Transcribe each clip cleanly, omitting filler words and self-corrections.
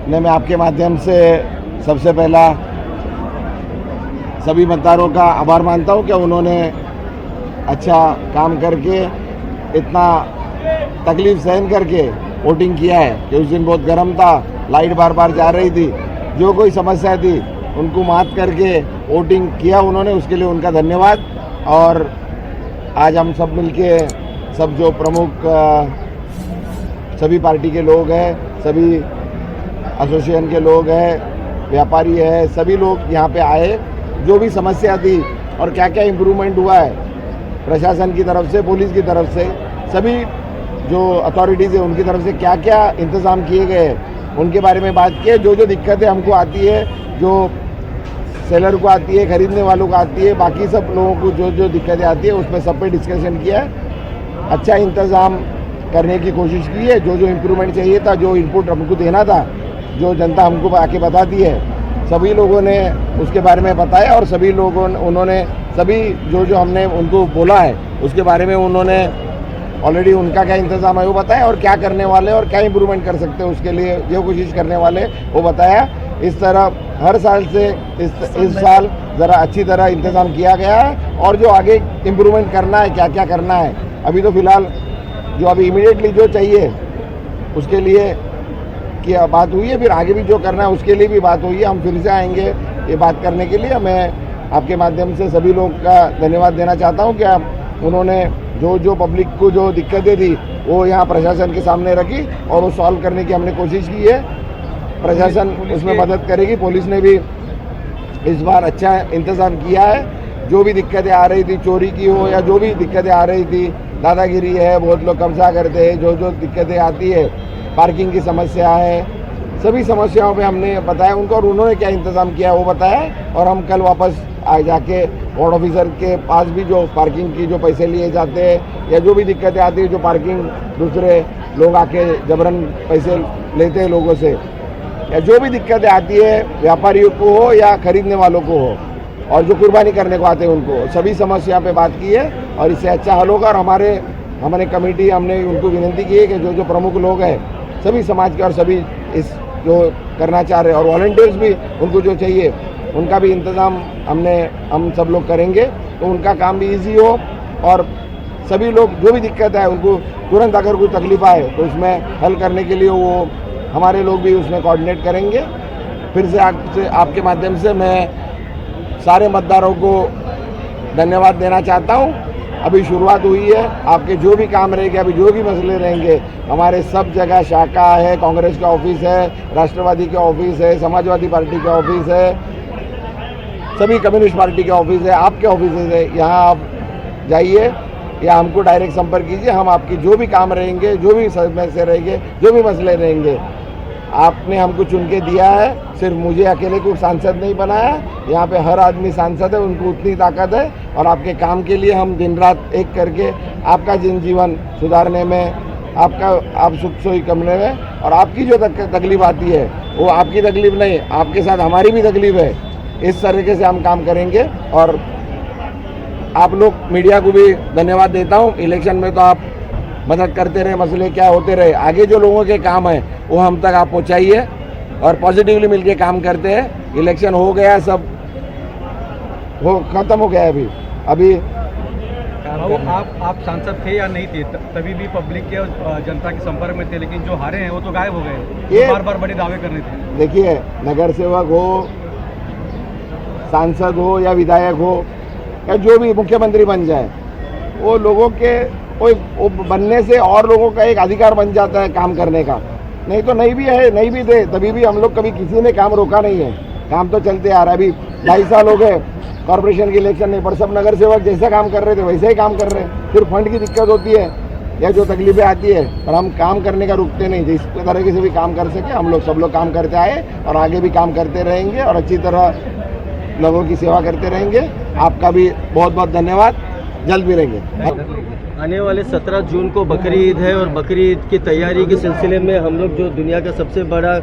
ने मैं आपके माध्यम से सबसे पहला सभी मतदारों का आभार मानता हूं कि उन्होंने अच्छा काम करके इतना तकलीफ सहन करके वोटिंग किया है कि उस दिन बहुत गर्म था, लाइट बार बार जा रही थी, जो कोई समस्या थी उनको मात करके वोटिंग किया उन्होंने, उसके लिए उनका धन्यवाद। और आज हम सब मिलके सब जो प्रमुख सभी पार्टी के लोग हैं, सभी एसोसिएशन के लोग हैं, व्यापारी है, सभी लोग यहाँ पे आए। जो भी समस्या थी और क्या क्या इम्प्रूवमेंट हुआ है प्रशासन की तरफ से, पुलिस की तरफ से, सभी जो अथॉरिटीज़ है उनकी तरफ से क्या क्या इंतज़ाम किए गए उनके बारे में बात की है। जो जो दिक्कतें हमको आती है, जो सेलर को आती है, ख़रीदने वालों को आती है, बाकी सब लोगों को जो जो दिक्कतें आती है उसमें सब पे डिस्कशन किया है। अच्छा इंतज़ाम करने की कोशिश की है। जो जो इम्प्रूवमेंट चाहिए था, जो इनपुट हमको देना था, जो जनता हमको आके बताती है, सभी लोगों ने उसके बारे में बताया। और सभी लोगों उन्होंने सभी जो जो हमने उनको बोला है उसके बारे में उन्होंने ऑलरेडी उनका क्या इंतज़ाम है वो बताया, और क्या करने वाले और क्या इम्प्रूवमेंट कर सकते हैं उसके लिए जो कोशिश करने वाले वो बताया। इस तरह हर साल से इस साल ज़रा अच्छी तरह इंतज़ाम किया गया है। और जो आगे इम्प्रूवमेंट करना है, क्या क्या करना है, अभी तो फ़िलहाल जो अभी इमीडिएटली जो चाहिए उसके लिए की बात हुई है, फिर आगे भी जो करना है उसके लिए भी बात हुई है। हम फिर से आएंगे ये बात करने के लिए। मैं आपके माध्यम से सभी लोग का धन्यवाद देना चाहता हूँ कि उन्होंने जो जो पब्लिक को जो दिक्कतें थी वो यहाँ प्रशासन के सामने रखी और वो सॉल्व करने की हमने कोशिश की है। प्रशासन उसमें मदद करेगी। पुलिस ने भी इस बार अच्छा इंतज़ाम किया है। जो भी दिक्कतें आ रही थी, चोरी की हो या जो भी दिक्कतें आ रही थी, दादागिरी है, बहुत लोग कब्जा करते हैं, जो जो दिक्कतें आती है, पार्किंग की समस्या है, सभी समस्याओं पे हमने बताया उनको और उन्होंने क्या इंतज़ाम किया वो बताया। और हम कल वापस आ जाके वार्ड ऑफिसर के पास भी जो पार्किंग की जो पैसे लिए जाते हैं या जो भी दिक्कतें आती है, जो पार्किंग दूसरे लोग आके जबरन पैसे लेते हैं लोगों से, या जो भी दिक्कतें आती है व्यापारियों को हो या खरीदने वालों को हो और जो कुर्बानी करने को आते हैं उनको, सभी समस्या पे बात की है और इससे अच्छा हल होगा। और हमारे कमेटी हमने उनको विनती की है कि जो जो प्रमुख लोग हैं सभी समाज के और सभी इस जो करना चाह रहे हैं और वॉलंटियर्स भी उनको जो चाहिए उनका भी इंतज़ाम हम सब लोग करेंगे तो उनका काम भी इजी हो। और सभी लोग जो भी दिक्कत है उनको तुरंत अगर कोई तकलीफ आए तो उसमें हल करने के लिए वो हमारे लोग भी उसमें कोऑर्डिनेट करेंगे। फिर से आपके माध्यम से मैं सारे मतदारों को धन्यवाद देना चाहता हूँ। अभी शुरुआत हुई है, आपके जो भी काम रहेंगे, अभी जो भी मसले रहेंगे, हमारे सब जगह शाखा है, कांग्रेस का ऑफिस है, राष्ट्रवादी के ऑफिस है, समाजवादी पार्टी का ऑफिस है, सभी कम्युनिस्ट पार्टी के ऑफिस है, आपके ऑफिस है। यहाँ आप जाइए या हमको डायरेक्ट संपर्क कीजिए। हम आपकी जो भी काम रहेंगे, जो भी समस्या रहेंगे, जो भी मसले रहेंगे, आपने हमको चुन के दिया है। सिर्फ मुझे अकेले को सांसद नहीं बनाया, यहाँ पे हर आदमी सांसद है, उनको उतनी ताकत है। और आपके काम के लिए हम दिन रात एक करके आपका जीवन सुधारने में, आप सुख सोई करने में, और आपकी जो तकलीफ आती है वो आपकी तकलीफ नहीं, आपके साथ हमारी भी तकलीफ है। इस तरीके से हम काम करेंगे। और आप लोग मीडिया को भी धन्यवाद देता हूँ। इलेक्शन में तो आप मदद करते रहे, मसले क्या होते रहे, आगे जो लोगों के काम है वो हम तक आप पहुँचाइए और पॉजिटिवली मिलके काम करते हैं। इलेक्शन हो गया, सब वो ख़त्म हो गया। अभी आप सांसद थे या नहीं थे, तभी भी पब्लिक के और जनता के संपर्क में थे, लेकिन जो हारे हैं वो तो गायब हो गए। बार बार बड़े दावे करने थे। देखिए, नगर सेवक हो, सांसद हो या विधायक हो या जो भी मुख्यमंत्री बन जाए, वो लोगों के वो बनने से और लोगों का एक अधिकार बन जाता है काम करने का। नहीं तो नहीं भी है, नहीं भी थे तभी भी हम लोग कभी किसी ने काम रोका नहीं है। काम तो चलते आ रहा है। अभी 2.5 साल हो गए कॉर्पोरेशन के इलेक्शन नहीं, पर सब नगर सेवक जैसा काम कर रहे थे वैसे ही काम कर रहे हैं। फिर फंड की दिक्कत होती है या जो तकलीफें आती है, पर हम काम करने का रुकते नहीं। जिस तरीके से भी काम कर सके हम लोग सब लोग काम करते आए और आगे भी काम करते रहेंगे और अच्छी तरह लोगों की सेवा करते रहेंगे। आपका भी बहुत बहुत धन्यवाद। जल्द मिलेंगे। आने वाले 17 जून को बकरी ईद है और बकरी ईद की तैयारी के सिलसिले में हम लोग जो दुनिया का सबसे बड़ा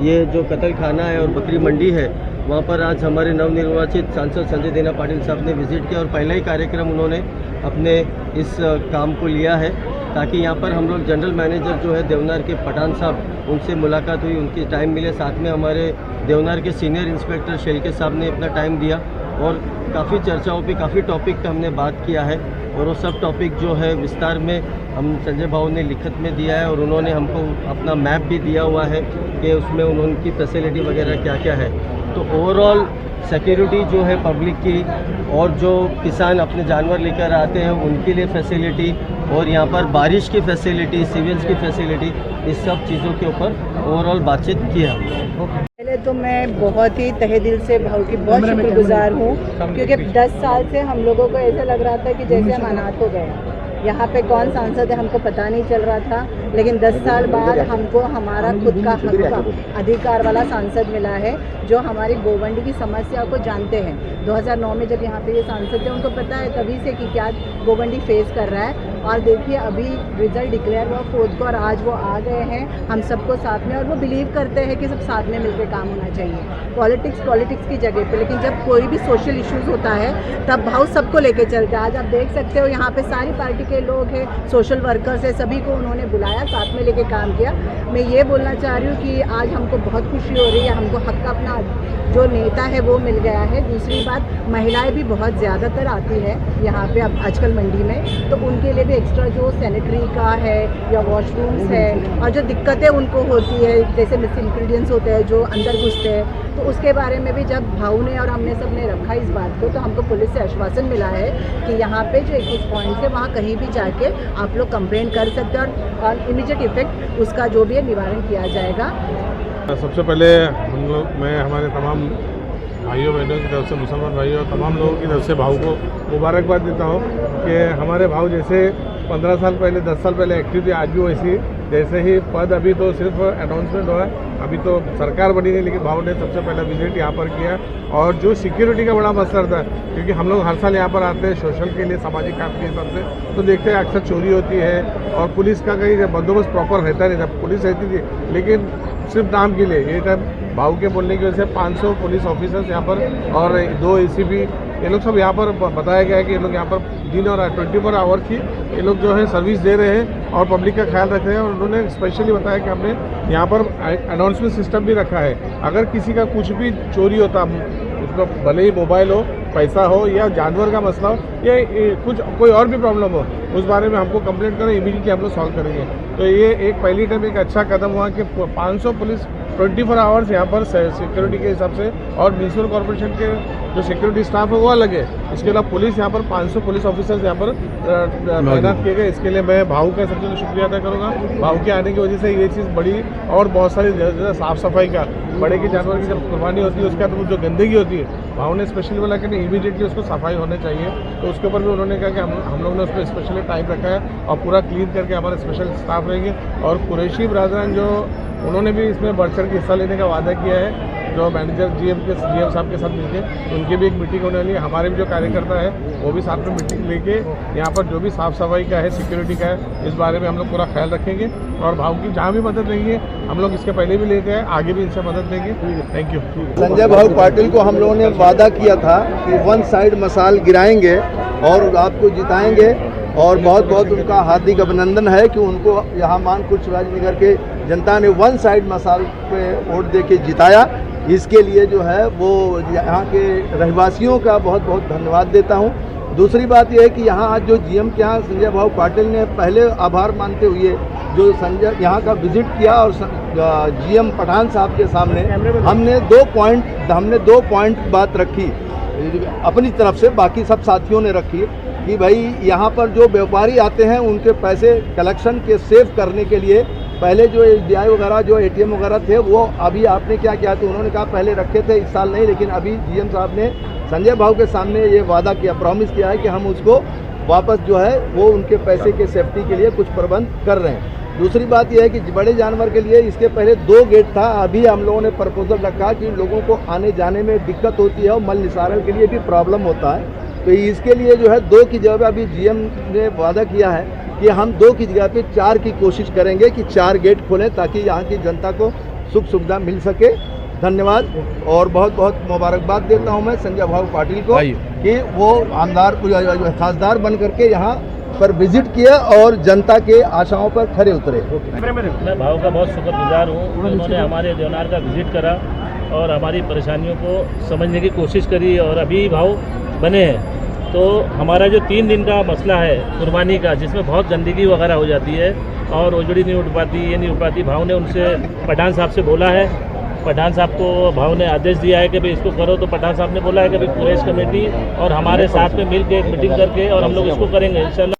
ये जो कतल खाना है और बकरी मंडी है, वहाँ पर आज हमारे नवनिर्वाचित सांसद संजय देना पाटिल साहब ने विजिट किया और पहला ही कार्यक्रम उन्होंने अपने इस काम को लिया है। ताकि यहाँ पर हम लोग जनरल मैनेजर जो है देवनार के पठान साहब, उनसे मुलाकात हुई, उनकी टाइम मिले। साथ में हमारे देवनार के सीनियर इंस्पेक्टर शेलके साहब ने अपना टाइम दिया और काफ़ी चर्चाओं पे, काफ़ी टॉपिक पे हमने बात किया है। और वो सब टॉपिक जो है विस्तार में हम संजय भाऊ ने लिखित में दिया है और उन्होंने हमको अपना मैप भी दिया हुआ है कि उसमें उनकी फैसिलिटी वगैरह क्या क्या है। तो ओवरऑल सिक्योरिटी जो है पब्लिक की, और जो किसान अपने जानवर लेकर आते हैं उनके लिए फैसिलिटी, और यहाँ पर बारिश की फैसिलिटी, सिविल्स की फैसिलिटी, इस सब चीज़ों के ऊपर ओवरऑल बातचीत किया। पहले तो मैं बहुत ही तहे दिल से भाऊ की बहुत शुक्रगुजार हूँ, क्योंकि 10 साल से हम लोगों को ऐसा लग रहा था कि जैसे हम अनाथ हो गए। यहाँ पे कौन सांसद है हमको पता नहीं चल रहा था, लेकिन 10 साल बाद हमको हमारा खुद का हक का अधिकार वाला सांसद मिला है, जो हमारी गोवंडी की समस्या को जानते हैं। 2009 में जब यहाँ पे ये सांसद थे, उनको पता है तभी से कि क्या गोवंडी फेस कर रहा है। और देखिए अभी रिजल्ट डिक्लेयर हुआ 4 को और आज वो आ गए हैं हम सबको साथ में, और वो बिलीव करते हैं कि सब साथ में मिलकर काम होना चाहिए। पॉलिटिक्स की जगह पे, लेकिन जब कोई भी सोशल इश्यूज होता है तब भाऊ सबको लेके चलते हैं। आज आप देख सकते हो यहाँ पे सारी पार्टी के लोग हैं, सोशल वर्कर्स है, सभी को उन्होंने बुलाया, साथ में लेके काम किया। मैं ये बोलना चाह रही हूँ कि आज हमको बहुत खुशी हो रही है, हमको हक का अपना जो नेता है वो मिल गया है। दूसरी बात, महिलाएं भी बहुत ज़्यादातर आती है यहाँ पे अब आजकल मंडी में, तो उनके लिए भी एक्स्ट्रा जो सैनिटरी का है या वॉशरूम्स है, और जो दिक्कतें उनको होती है जैसे मिस इंग्रेडिएंट्स होते हैं जो अंदर घुसते हैं, तो उसके बारे में भी जब भाऊ ने और हमने सब ने रखा इस बात को, तो हमको पुलिस से आश्वासन मिला है कि यहाँ पे जो 21 पॉइंट्स है वहाँ कहीं भी जाके आप लोग कंप्लेंट कर सकते हैं और इमीडिएट इफेक्ट उसका जो भी है निवारण किया जाएगा। सबसे पहले हम लोग, मैं हमारे तमाम भाइयों बहनों की तरफ से, मुसलमान भाइयों और तमाम लोगों की तरफ से भाऊ को मुबारकबाद देता हूँ कि हमारे भाऊ जैसे 15 साल पहले, 10 साल पहले एक्टिव थे, आज भी वैसी जैसे ही पद, अभी तो सिर्फ अनाउंसमेंट हुआ है, अभी तो सरकार बनी नहीं, लेकिन भाऊ ने सबसे पहला विजिट यहाँ पर किया। और जो सिक्योरिटी का बड़ा मसला था, क्योंकि हम लोग हर साल यहाँ पर आते हैं सोशल के लिए, सामाजिक काम के हिसाब से, तो देखते हैं अक्सर चोरी होती है और पुलिस का कहीं बंदोबस्त प्रॉपर रहता नहीं था। पुलिस रहती थी लेकिन सिर्फ नाम के लिए। ये टाइम भाऊ के बोलने की वजह से 500 पुलिस ऑफिसर्स यहाँ पर और 2 ACP, ये लोग सब यहाँ पर बताया गया है कि ये लोग यहाँ पर दिन और 24 आवर की ये लोग जो है सर्विस दे रहे हैं और पब्लिक का ख्याल रख रहे हैं। और उन्होंने स्पेशली बताया कि हमने यहाँ पर अनाउंसमेंट सिस्टम भी रखा है, अगर किसी का कुछ भी चोरी होता, उसका भले ही मोबाइल हो, पैसा हो या जानवर का मसला हो या कुछ कोई और भी प्रॉब्लम हो, उस बारे में हमको कंप्लेंट करें, इमीडिएटली हम लोग सॉल्व करेंगे। तो ये एक पहली टाइम एक अच्छा कदम हुआ कि 500 पुलिस 24 आवर्स यहाँ पर सिक्योरिटी के हिसाब से, और म्यूनसिपल कॉर्पोरेशन के जो सिक्योरिटी स्टाफ है वो अलग है। इसके अलावा पुलिस यहाँ पर 500 पुलिस ऑफिसर्स यहाँ पर तैनात किए गए। इसके लिए मैं भाऊ का सबसे पहले शुक्रिया अदा करूँगा। भाऊ के आने की वजह से ये चीज़ बड़ी, और बहुत सारी साफ़ सफाई का, बड़े के जानवर की जब कुर्बानी होती है उसके बाद जो गंदगी होती है, भाऊ ने स्पेशली बोला कि नहीं इमीडिएटली उसको सफाई होने चाहिए। तो उसके ऊपर भी उन्होंने कहा कि हम लोग ने उस पर स्पेशली टाइम रखा है और पूरा क्लीन करके हमारे स्पेशल स्टाफ रहेंगे। और कुरैशी ब्रादरान जो, उन्होंने भी इसमें बढ़ चढ़ के हिस्सा लेने का वादा किया है, जो मैनेजर GM साहब के साथ मिलकर उनकी भी एक मीटिंग होने वाली है। हमारे भी जो कार्यकर्ता है वो भी साथ में मीटिंग लेके यहाँ पर जो भी साफ़ सफाई का है, सिक्योरिटी का है, इस बारे में हम लोग पूरा ख्याल रखेंगे। और भाऊ की जहाँ भी मदद लेंगे हम लोग इसके पहले भी लेते हैं, आगे भी इनसे मदद लेंगे। Thank you. संजय भाऊ पाटिल को हम लोगों ने वादा किया था कि 1 साइड मसाल गिराएंगे और आपको जिताएंगे, और बहुत बहुत उनका हार्दिक अभिनंदन है कि उनको यहाँ मानपुर शिवाजीनगर के जनता ने 1 साइड मसाल पे वोट दे के जिताया। इसके लिए जो है वो यहाँ के रहवासियों का बहुत बहुत धन्यवाद देता हूँ। दूसरी बात यह है कि यहाँ आज जो GM के यहाँ संजय भाऊ पाटिल ने पहले आभार मानते हुए जो संजय यहाँ का विजिट किया, और GM पठान साहब के सामने हमने 2 पॉइंट बात रखी अपनी तरफ से, बाकी सब साथियों ने रखी कि भाई यहाँ पर जो व्यापारी आते हैं उनके पैसे कलेक्शन के सेव करने के लिए पहले जो SBI वगैरह जो ATM वगैरह थे वो अभी आपने क्या किया, तो उन्होंने कहा पहले रखे थे, इस साल नहीं, लेकिन अभी GM साहब ने संजय भाऊ के सामने ये वादा किया, प्रॉमिस किया है कि हम उसको वापस जो है वो उनके पैसे के सेफ्टी के लिए कुछ प्रबंध कर रहे हैं। दूसरी बात यह है कि बड़े जानवर के लिए इसके पहले 2 गेट था, अभी हम लोगों ने प्रपोजल रखा कि लोगों को आने जाने में दिक्कत होती है और मल निसारण के लिए भी प्रॉब्लम होता है, तो इसके लिए जो है 2 की जगह पे अभी GM ने वादा किया है कि हम 2 की जगह पे 4 की कोशिश करेंगे कि 4 गेट खोलें ताकि यहाँ की जनता को सुख सुविधा मिल सके। धन्यवाद और बहुत बहुत मुबारकबाद देता हूँ मैं संजय भाऊ पाटिल को कि वो आमदार खासदार बन करके यहाँ पर विजिट किया और जनता के आशाओं पर खरे उतरे। मैं भाव का बहुत शुक्रगुजार हूँ। उन्होंने हमारे देवनार का विजिट करा और हमारी परेशानियों को समझने की कोशिश करी और अभी भाव बने हैं। तो हमारा जो 3 दिन का मसला है कुर्बानी का, जिसमें बहुत गंदगी वगैरह हो जाती है और ओजड़ी नहीं उठ पाती, ये नहीं उठ पाती, भाव ने उनसे पठान साहब से बोला है। पठान साहब को भाव ने आदेश दिया है कि भाई इसको करो, तो पठान साहब ने बोला है कि भाई पुलिस कमेटी और हमारे साथ में मिल के एक मीटिंग करके और हम लोग इसको करेंगे इंशाल्लाह।